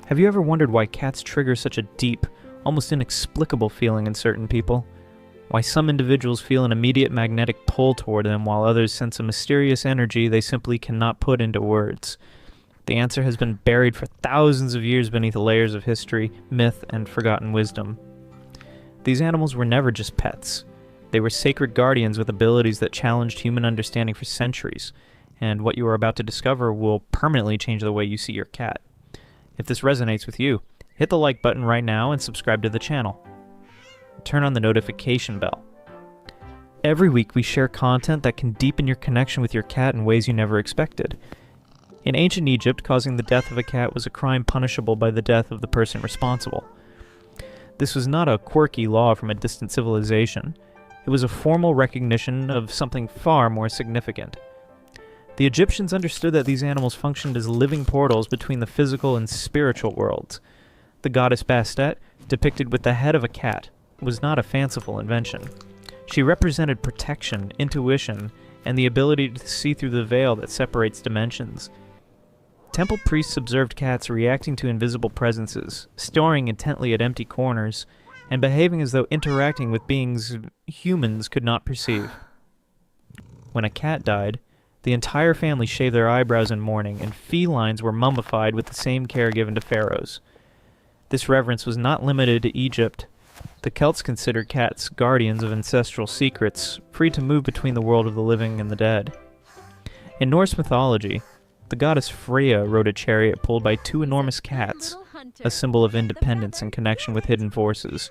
Have you ever wondered why cats trigger such a deep, almost inexplicable feeling in certain people? Why some individuals feel an immediate magnetic pull toward them while others sense a mysterious energy they simply cannot put into words? The answer has been buried for thousands of years beneath layers of history, myth, and forgotten wisdom. These animals were never just pets. They were sacred guardians with abilities that challenged human understanding for centuries, and what you are about to discover will permanently change the way you see your cat. If this resonates with you, hit the like button right now and subscribe to the channel. Turn on the notification bell. Every week we share content that can deepen your connection with your cat in ways you never expected. In ancient Egypt, causing the death of a cat was a crime punishable by the death of the person responsible. This was not a quirky law from a distant civilization. It was a formal recognition of something far more significant. The Egyptians understood that these animals functioned as living portals between the physical and spiritual worlds. The goddess Bastet, depicted with the head of a cat, was not a fanciful invention. She represented protection, intuition, and the ability to see through the veil that separates dimensions. Temple priests observed cats reacting to invisible presences, staring intently at empty corners, and behaving as though interacting with beings humans could not perceive. When a cat died, the entire family shaved their eyebrows in mourning, and felines were mummified with the same care given to pharaohs. This reverence was not limited to Egypt. The Celts considered cats guardians of ancestral secrets, free to move between the world of the living and the dead. In Norse mythology, the goddess Freya rode a chariot pulled by two enormous cats, a symbol of independence and connection with hidden forces.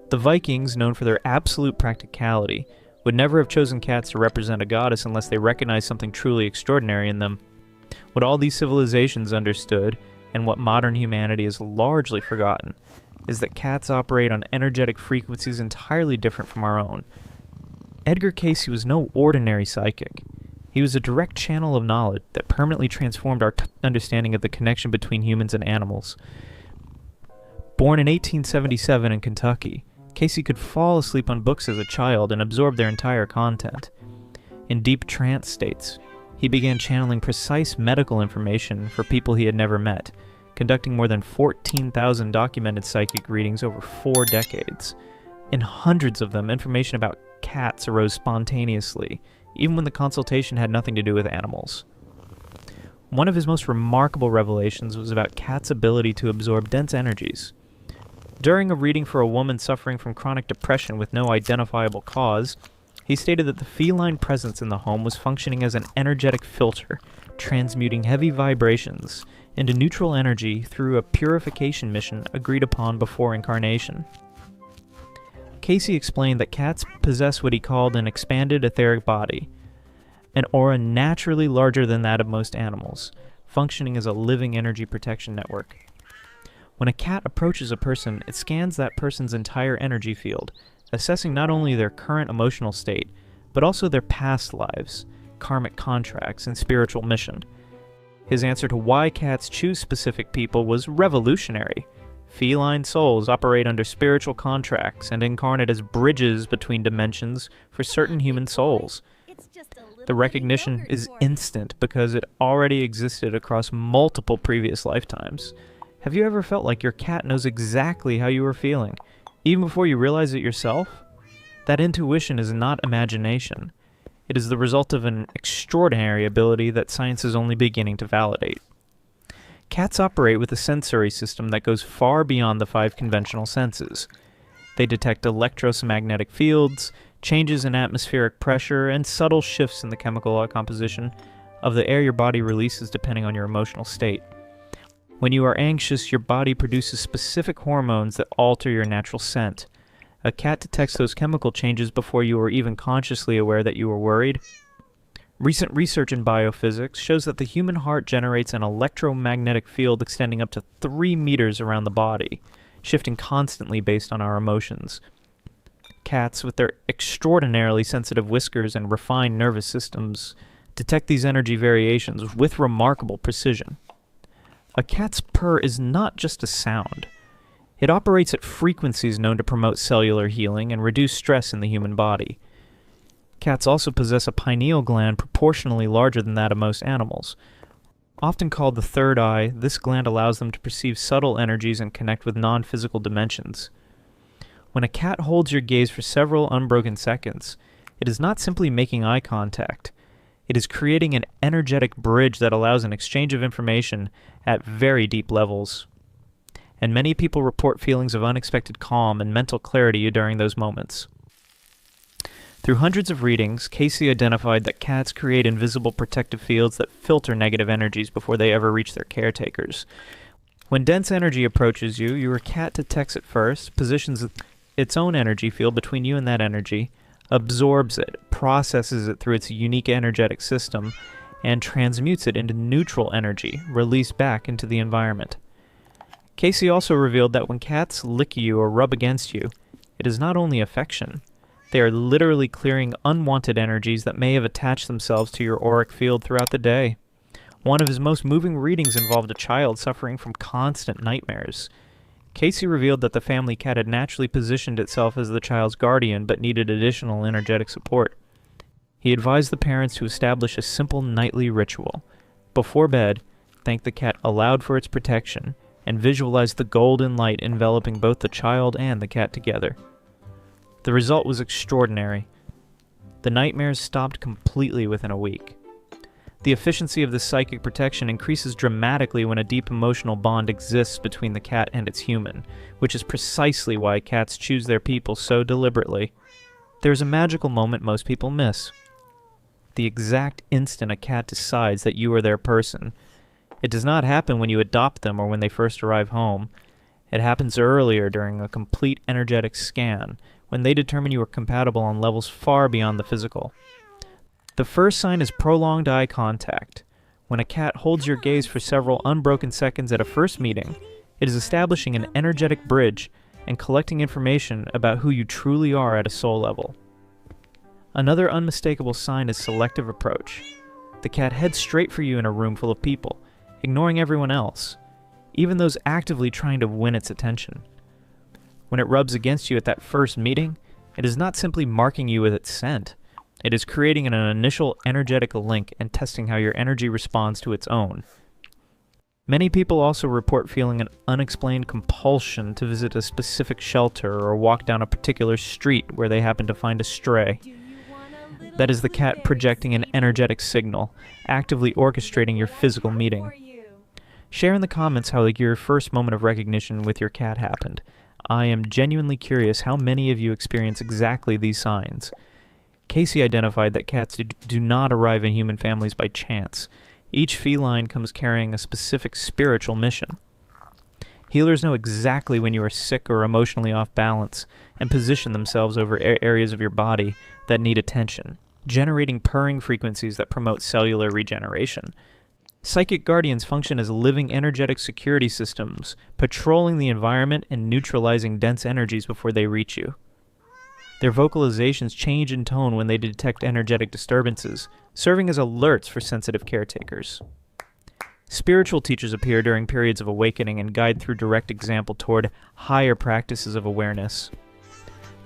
The Vikings, known for their absolute practicality, would never have chosen cats to represent a goddess unless they recognized something truly extraordinary in them. What all these civilizations understood, and what modern humanity has largely forgotten, is that cats operate on energetic frequencies entirely different from our own. Edgar Cayce was no ordinary psychic. He was a direct channel of knowledge that permanently transformed our understanding of the connection between humans and animals. Born in 1877 in Kentucky, Cayce could fall asleep on books as a child and absorb their entire content. In deep trance states, he began channeling precise medical information for people he had never met, conducting more than 14,000 documented psychic readings over 4 decades. In hundreds of them, information about cats arose spontaneously, even when the consultation had nothing to do with animals. One of his most remarkable revelations was about cats' ability to absorb dense energies. During a reading for a woman suffering from chronic depression with no identifiable cause, he stated that the feline presence in the home was functioning as an energetic filter, transmuting heavy vibrations into neutral energy through a purification mission agreed upon before incarnation. Cayce explained that cats possess what he called an expanded etheric body, an aura naturally larger than that of most animals, functioning as a living energy protection network. When a cat approaches a person, it scans that person's entire energy field, assessing not only their current emotional state, but also their past lives, karmic contracts, and spiritual mission. His answer to why cats choose specific people was revolutionary. Feline souls operate under spiritual contracts and incarnate as bridges between dimensions for certain human souls. The recognition is instant because it already existed across multiple previous lifetimes. Have you ever felt like your cat knows exactly how you are feeling, even before you realize it yourself? That intuition is not imagination. It is the result of an extraordinary ability that science is only beginning to validate. Cats operate with a sensory system that goes far beyond the 5 conventional senses. They detect electromagnetic fields, changes in atmospheric pressure, and subtle shifts in the chemical composition of the air your body releases depending on your emotional state. When you are anxious, your body produces specific hormones that alter your natural scent. A cat detects those chemical changes before you are even consciously aware that you are worried. Recent research in biophysics shows that the human heart generates an electromagnetic field extending up to 3 meters around the body, shifting constantly based on our emotions. Cats, with their extraordinarily sensitive whiskers and refined nervous systems, detect these energy variations with remarkable precision. A cat's purr is not just a sound. It operates at frequencies known to promote cellular healing and reduce stress in the human body. Cats also possess a pineal gland proportionally larger than that of most animals. Often called the third eye, this gland allows them to perceive subtle energies and connect with non-physical dimensions. When a cat holds your gaze for several unbroken seconds, it is not simply making eye contact. It is creating an energetic bridge that allows an exchange of information at very deep levels. And many people report feelings of unexpected calm and mental clarity during those moments. Through hundreds of readings, Casey identified that cats create invisible protective fields that filter negative energies before they ever reach their caretakers. When dense energy approaches you, your cat detects it first, positions its own energy field between you and that energy, absorbs it, processes it through its unique energetic system, and transmutes it into neutral energy, released back into the environment. Casey also revealed that when cats lick you or rub against you, it is not only affection. They are literally clearing unwanted energies that may have attached themselves to your auric field throughout the day. One of his most moving readings involved a child suffering from constant nightmares. Casey revealed that the family cat had naturally positioned itself as the child's guardian but needed additional energetic support. He advised the parents to establish a simple nightly ritual. Before bed, thank the cat aloud for its protection, and visualize the golden light enveloping both the child and the cat together. The result was extraordinary. The nightmares stopped completely within a week. The efficiency of this psychic protection increases dramatically when a deep emotional bond exists between the cat and its human, which is precisely why cats choose their people so deliberately. There's a magical moment most people miss. The exact instant a cat decides that you are their person. It does not happen when you adopt them or when they first arrive home. It happens earlier during a complete energetic scan, when they determine you are compatible on levels far beyond the physical. The first sign is prolonged eye contact. When a cat holds your gaze for several unbroken seconds at a first meeting, it is establishing an energetic bridge and collecting information about who you truly are at a soul level. Another unmistakable sign is selective approach. The cat heads straight for you in a room full of people, ignoring everyone else, even those actively trying to win its attention. When it rubs against you at that first meeting, it is not simply marking you with its scent. It is creating an initial energetic link and testing how your energy responds to its own. Many people also report feeling an unexplained compulsion to visit a specific shelter or walk down a particular street where they happen to find a stray. That is the cat projecting an energetic signal, actively orchestrating your physical meeting. Share in the comments how your first moment of recognition with your cat happened. I am genuinely curious how many of you experience exactly these signs. Casey identified that cats do not arrive in human families by chance. Each feline comes carrying a specific spiritual mission. Healers know exactly when you are sick or emotionally off balance and position themselves over areas of your body that need attention, generating purring frequencies that promote cellular regeneration. Psychic guardians function as living energetic security systems, patrolling the environment and neutralizing dense energies before they reach you. Their vocalizations change in tone when they detect energetic disturbances, serving as alerts for sensitive caretakers. Spiritual teachers appear during periods of awakening and guide through direct example toward higher practices of awareness.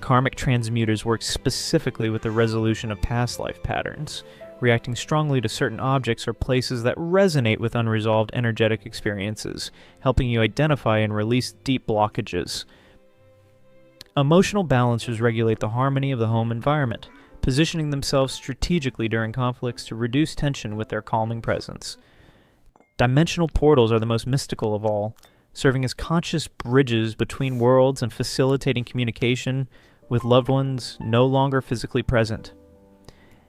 Karmic transmuters work specifically with the resolution of past life patterns, reacting strongly to certain objects or places that resonate with unresolved energetic experiences, helping you identify and release deep blockages. Emotional balancers regulate the harmony of the home environment, positioning themselves strategically during conflicts to reduce tension with their calming presence. Dimensional portals are the most mystical of all, serving as conscious bridges between worlds and facilitating communication with loved ones no longer physically present.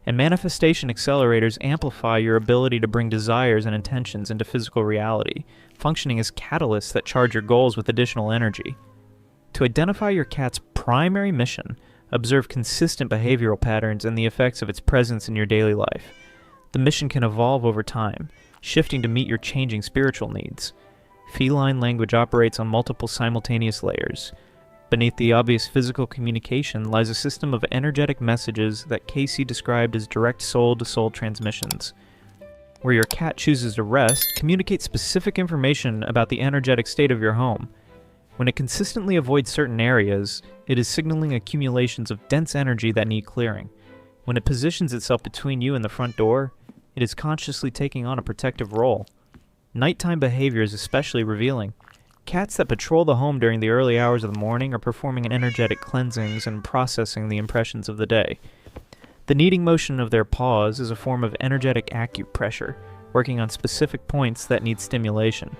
And manifestation accelerators amplify your ability to bring desires and intentions into physical reality, functioning as catalysts that charge your goals with additional energy. To identify your cat's primary mission, observe consistent behavioral patterns and the effects of its presence in your daily life. The mission can evolve over time, shifting to meet your changing spiritual needs. Feline language operates on multiple simultaneous layers. Beneath the obvious physical communication lies a system of energetic messages that Casey described as direct soul-to-soul transmissions. Where your cat chooses to rest, communicate specific information about the energetic state of your home. When it consistently avoids certain areas, it is signaling accumulations of dense energy that need clearing. When it positions itself between you and the front door, it is consciously taking on a protective role. Nighttime behavior is especially revealing. Cats that patrol the home during the early hours of the morning are performing energetic cleansings and processing the impressions of the day. The kneading motion of their paws is a form of energetic acupressure, working on specific points that need stimulation.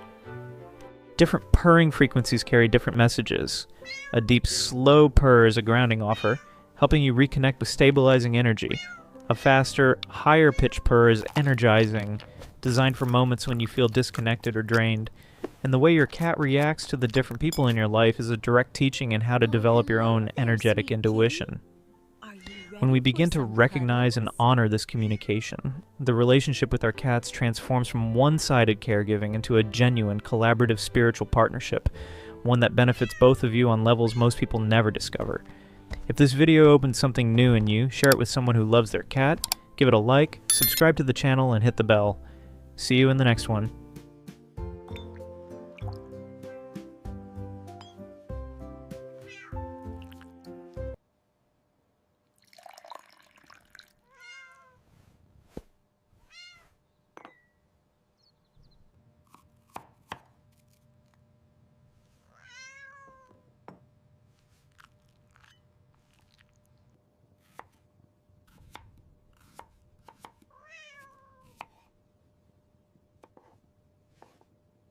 Different purring frequencies carry different messages. A deep, slow purr is a grounding offer, helping you reconnect with stabilizing energy. A faster, higher-pitched purr is energizing, designed for moments when you feel disconnected or drained. And the way your cat reacts to the different people in your life is a direct teaching in how to develop your own energetic intuition. When we begin to recognize and honor this communication, the relationship with our cats transforms from one-sided caregiving into a genuine, collaborative spiritual partnership, one that benefits both of you on levels most people never discover. If this video opens something new in you, share it with someone who loves their cat, give it a like, subscribe to the channel, and hit the bell. See you in the next one.